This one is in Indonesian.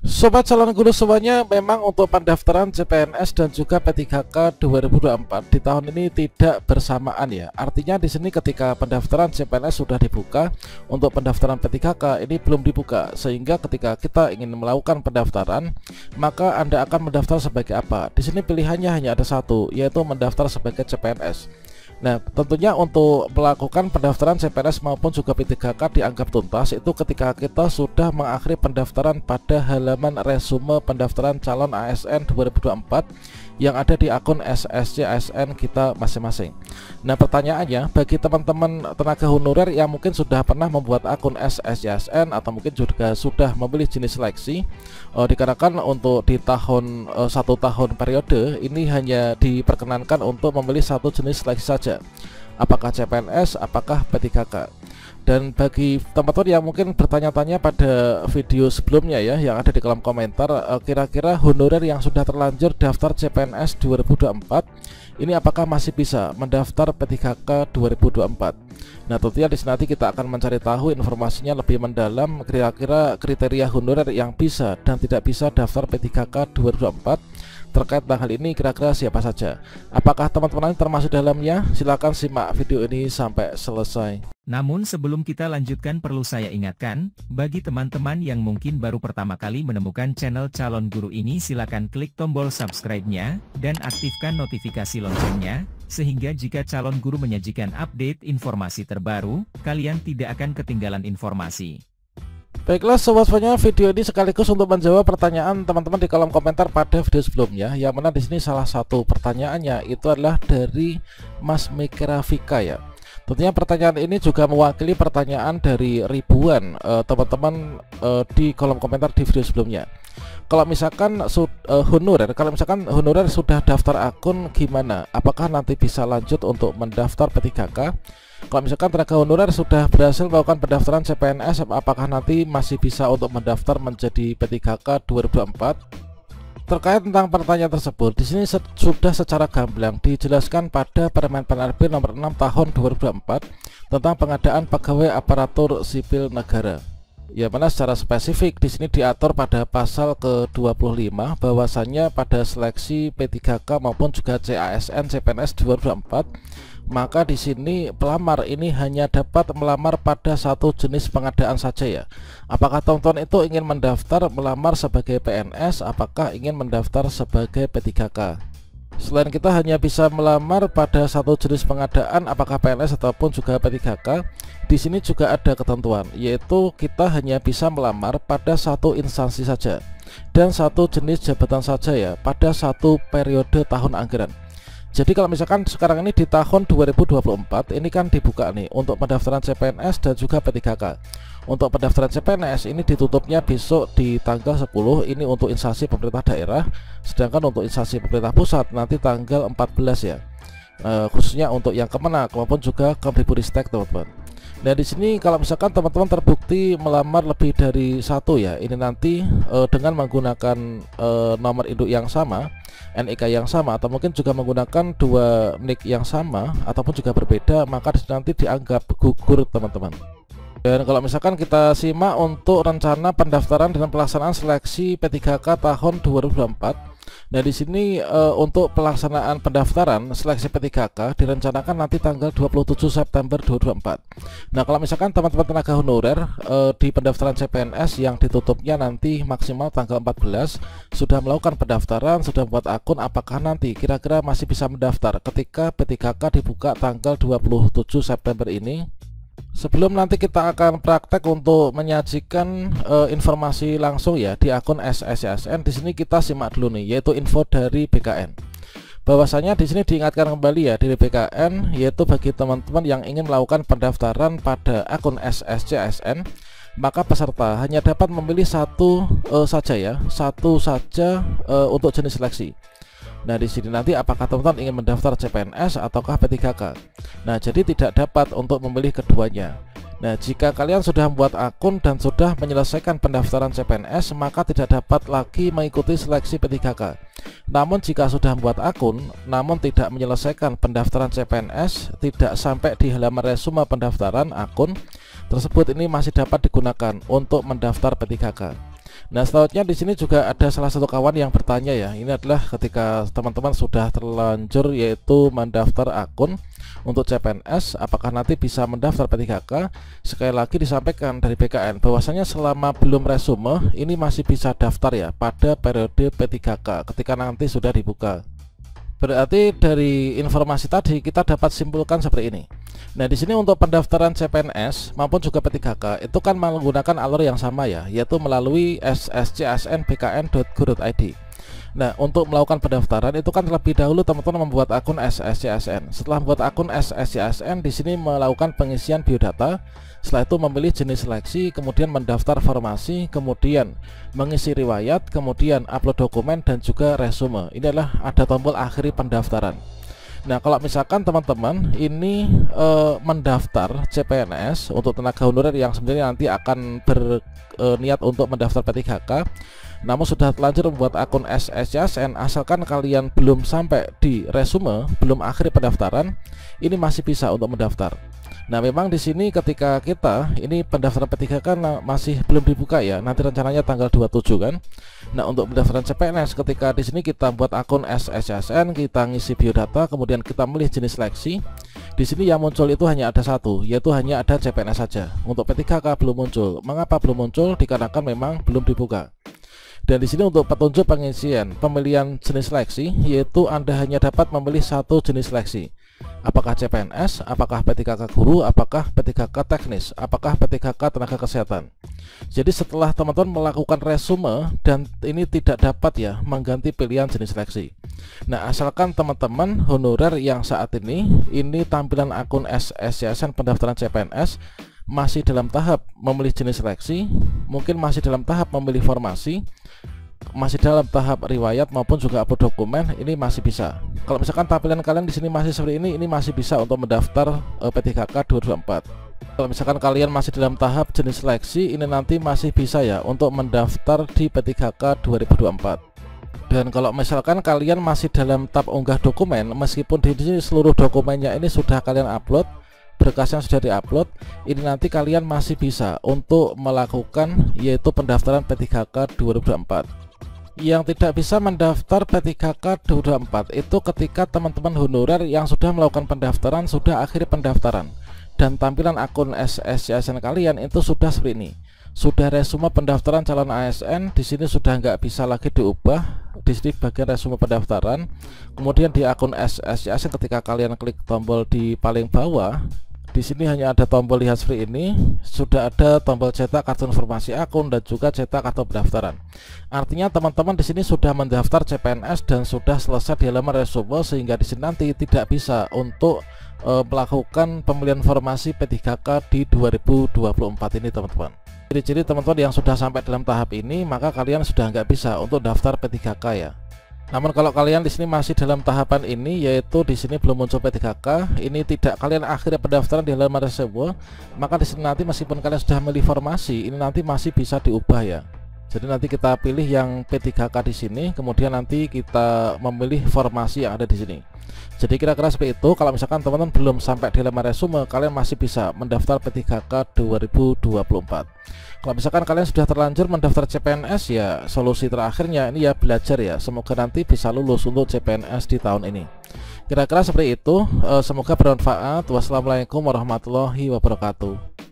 Sobat calon guru semuanya, memang untuk pendaftaran CPNS dan juga P3K 2024 di tahun ini tidak bersamaan ya. Artinya di sini ketika pendaftaran CPNS sudah dibuka, untuk pendaftaran P3K ini belum dibuka. Sehingga ketika kita ingin melakukan pendaftaran, maka Anda akan mendaftar sebagai apa? Di sini pilihannya hanya ada satu, yaitu mendaftar sebagai CPNS. Nah, tentunya untuk melakukan pendaftaran CPNS maupun juga P3K dianggap tuntas itu ketika kita sudah mengakhiri pendaftaran pada halaman resume pendaftaran calon ASN 2024 yang ada di akun SSC ASN kita masing-masing. Nah, pertanyaannya bagi teman-teman tenaga honorer yang mungkin sudah pernah membuat akun SSC ASN atau mungkin juga sudah memilih jenis seleksi, dikarenakan untuk di tahun 1 tahun periode ini hanya diperkenankan untuk memilih satu jenis seleksi saja, apakah CPNS, apakah P3K. Dan bagi teman-teman yang mungkin bertanya-tanya pada video sebelumnya ya, yang ada di kolom komentar, kira-kira honorer yang sudah terlanjur daftar CPNS 2024 ini apakah masih bisa mendaftar P3K 2024? Nah, tentunya di sini nanti kita akan mencari tahu informasinya lebih mendalam, kira-kira kriteria honorer yang bisa dan tidak bisa daftar P3K 2024. Terkait hal ini kira-kira siapa saja? Apakah teman-teman termasuk dalamnya? Silahkan simak video ini sampai selesai. Namun sebelum kita lanjutkan, perlu saya ingatkan, bagi teman-teman yang mungkin baru pertama kali menemukan channel Calon Guru ini, silakan klik tombol subscribe-nya dan aktifkan notifikasi loncengnya, sehingga jika Calon Guru menyajikan update informasi terbaru, kalian tidak akan ketinggalan informasi. Baiklah sobat-sobatnya, video ini sekaligus untuk menjawab pertanyaan teman-teman di kolom komentar pada video sebelumnya. Yang mana di sini salah satu pertanyaannya itu adalah dari Mas Mekerafika ya. Tentunya pertanyaan ini juga mewakili pertanyaan dari ribuan teman-teman di kolom komentar di video sebelumnya. Kalau misalkan honorer sudah daftar akun gimana? Apakah nanti bisa lanjut untuk mendaftar P3K? Kalau misalkan tenaga honorer sudah berhasil melakukan pendaftaran CPNS, apakah nanti masih bisa untuk mendaftar menjadi P3K 2024? Terkait tentang pertanyaan tersebut, di sini sudah secara gamblang dijelaskan pada Permen PNRB nomor 6 tahun 2024 tentang pengadaan pegawai aparatur sipil negara. Ya, mana secara spesifik di sini diatur pada pasal ke-25 bahwasannya pada seleksi P3K maupun juga CASN CPNS 2024, maka di sini pelamar ini hanya dapat melamar pada satu jenis pengadaan saja ya. Apakah teman-teman itu ingin mendaftar melamar sebagai PNS, apakah ingin mendaftar sebagai P3K? Selain kita hanya bisa melamar pada satu jenis pengadaan, apakah PNS ataupun juga P3K, di sini juga ada ketentuan, yaitu kita hanya bisa melamar pada satu instansi saja dan satu jenis jabatan saja ya, pada satu periode tahun anggaran. Jadi kalau misalkan sekarang ini di tahun 2024 ini kan dibuka nih untuk pendaftaran CPNS dan juga P3K. Untuk pendaftaran CPNS ini ditutupnya besok di tanggal 10 ini untuk instansi pemerintah daerah, sedangkan untuk instansi pemerintah pusat nanti tanggal 14 ya. Khususnya untuk yang Kemenak maupun juga Kemdikbudristek teman-teman. Nah, di sini kalau misalkan teman-teman terbukti melamar lebih dari satu ya, ini nanti dengan menggunakan nomor induk yang sama, NIK yang sama, atau mungkin juga menggunakan dua NIK yang sama ataupun juga berbeda, maka nanti dianggap gugur teman-teman. Dan kalau misalkan kita simak untuk rencana pendaftaran dan pelaksanaan seleksi P3K tahun 2024. Nah, di sini untuk pelaksanaan pendaftaran seleksi P3K direncanakan nanti tanggal 27 September 2024. Nah, kalau misalkan teman-teman tenaga honorer di pendaftaran CPNS yang ditutupnya nanti maksimal tanggal 14 sudah melakukan pendaftaran, sudah membuat akun, apakah nanti kira-kira masih bisa mendaftar ketika P3K dibuka tanggal 27 September ini? Sebelum nanti kita akan praktek untuk menyajikan informasi langsung ya di akun SSCASN, di sini kita simak dulu nih, yaitu info dari BKN. Bahwasanya di sini diingatkan kembali ya dari BKN, yaitu bagi teman-teman yang ingin melakukan pendaftaran pada akun SSCASN, maka peserta hanya dapat memilih satu saja ya, satu saja untuk jenis seleksi. Nah, di sini nanti apakah teman-teman ingin mendaftar CPNS ataukah P3K. Nah, jadi tidak dapat untuk memilih keduanya. Nah, jika kalian sudah membuat akun dan sudah menyelesaikan pendaftaran CPNS, maka tidak dapat lagi mengikuti seleksi P3K. Namun jika sudah membuat akun namun tidak menyelesaikan pendaftaran CPNS, tidak sampai di halaman resume pendaftaran akun tersebut, ini masih dapat digunakan untuk mendaftar P3K. Nah, selanjutnya di sini juga ada salah satu kawan yang bertanya ya. Ini adalah ketika teman-teman sudah terlanjur yaitu mendaftar akun untuk CPNS, apakah nanti bisa mendaftar P3K? Sekali lagi disampaikan dari BKN bahwasanya selama belum resume ini masih bisa daftar ya pada periode P3K ketika nanti sudah dibuka. Berarti dari informasi tadi kita dapat simpulkan seperti ini. Nah, di sini untuk pendaftaran CPNS maupun juga P3K itu kan menggunakan alur yang sama ya, yaitu melalui sscsnbkn.go.id. Nah, untuk melakukan pendaftaran itu kan terlebih dahulu teman-teman membuat akun SSCSN. Setelah membuat akun SSCSN, di sini melakukan pengisian biodata. Setelah itu memilih jenis seleksi, kemudian mendaftar formasi, kemudian mengisi riwayat, kemudian upload dokumen dan juga resume. Ini adalah ada tombol akhiri pendaftaran. Nah, kalau misalkan teman-teman ini mendaftar CPNS untuk tenaga honorer yang sebenarnya nanti akan berniat untuk mendaftar P3K, namun sudah terlanjur membuat akun SSCSN, asalkan kalian belum sampai di resume, belum akhir pendaftaran, ini masih bisa untuk mendaftar. Nah, memang di sini ketika kita ini pendaftaran P3K masih belum dibuka ya. Nanti rencananya tanggal 27 kan. Nah, untuk pendaftaran CPNS ketika di sini kita buat akun SSCSN, kita ngisi biodata, kemudian kita milih jenis seleksi. Di sini yang muncul itu hanya ada satu, yaitu hanya ada CPNS saja. Untuk P3K belum muncul. Mengapa belum muncul? Dikarenakan memang belum dibuka. Dan di sini untuk petunjuk pengisian pemilihan jenis seleksi, yaitu Anda hanya dapat memilih satu jenis seleksi. Apakah CPNS, apakah P3K guru, apakah P3K teknis, apakah P3K tenaga kesehatan. Jadi setelah teman-teman melakukan resume dan ini tidak dapat ya mengganti pilihan jenis seleksi. Nah, asalkan teman-teman honorer yang saat ini tampilan akun SSCSN pendaftaran CPNS masih dalam tahap memilih jenis seleksi, mungkin masih dalam tahap memilih formasi, masih dalam tahap riwayat maupun juga upload dokumen, ini masih bisa. Kalau misalkan tampilan kalian di sini masih seperti ini masih bisa untuk mendaftar P3K 2024. Kalau misalkan kalian masih dalam tahap jenis seleksi, ini nanti masih bisa ya untuk mendaftar di P3K 2024. Dan kalau misalkan kalian masih dalam tahap unggah dokumen, meskipun di sini seluruh dokumennya ini sudah kalian upload, berkasnya sudah diupload, ini nanti kalian masih bisa untuk melakukan yaitu pendaftaran P3K 2024. Yang tidak bisa mendaftar P3K 2024 itu ketika teman-teman honorer yang sudah melakukan pendaftaran sudah akhir pendaftaran dan tampilan akun SSCSN kalian itu sudah seperti ini. Sudah resume pendaftaran calon ASN, di sini sudah nggak bisa lagi diubah. Di sini bagian resume pendaftaran. Kemudian di akun SSCSN ketika kalian klik tombol di paling bawah, di sini hanya ada tombol lihat seperti ini, sudah ada tombol cetak kartu informasi akun dan juga cetak kartu pendaftaran. Artinya teman-teman di sini sudah mendaftar CPNS dan sudah selesai di halaman resume, sehingga di sini nanti tidak bisa untuk melakukan pemilihan formasi P3K di 2024 ini teman-teman. Ciri-ciri teman-teman yang sudah sampai dalam tahap ini, maka kalian sudah nggak bisa untuk daftar P3K ya. Namun kalau kalian di sini masih dalam tahapan ini, yaitu di sini belum muncul P3K, ini tidak kalian akhirnya pendaftaran di halaman resume, maka di sini nanti meskipun kalian sudah memilih formasi, ini nanti masih bisa diubah ya. Jadi nanti kita pilih yang P3K di sini, kemudian nanti kita memilih formasi yang ada di sini. Jadi kira-kira seperti itu. Kalau misalkan teman-teman belum sampai di halaman resume, kalian masih bisa mendaftar P3K 2024. Kalau misalkan kalian sudah terlanjur mendaftar CPNS, ya solusi terakhirnya ini ya belajar ya. Semoga nanti bisa lulus untuk CPNS di tahun ini. Kira-kira seperti itu. Semoga bermanfaat. Wassalamualaikum warahmatullahi wabarakatuh.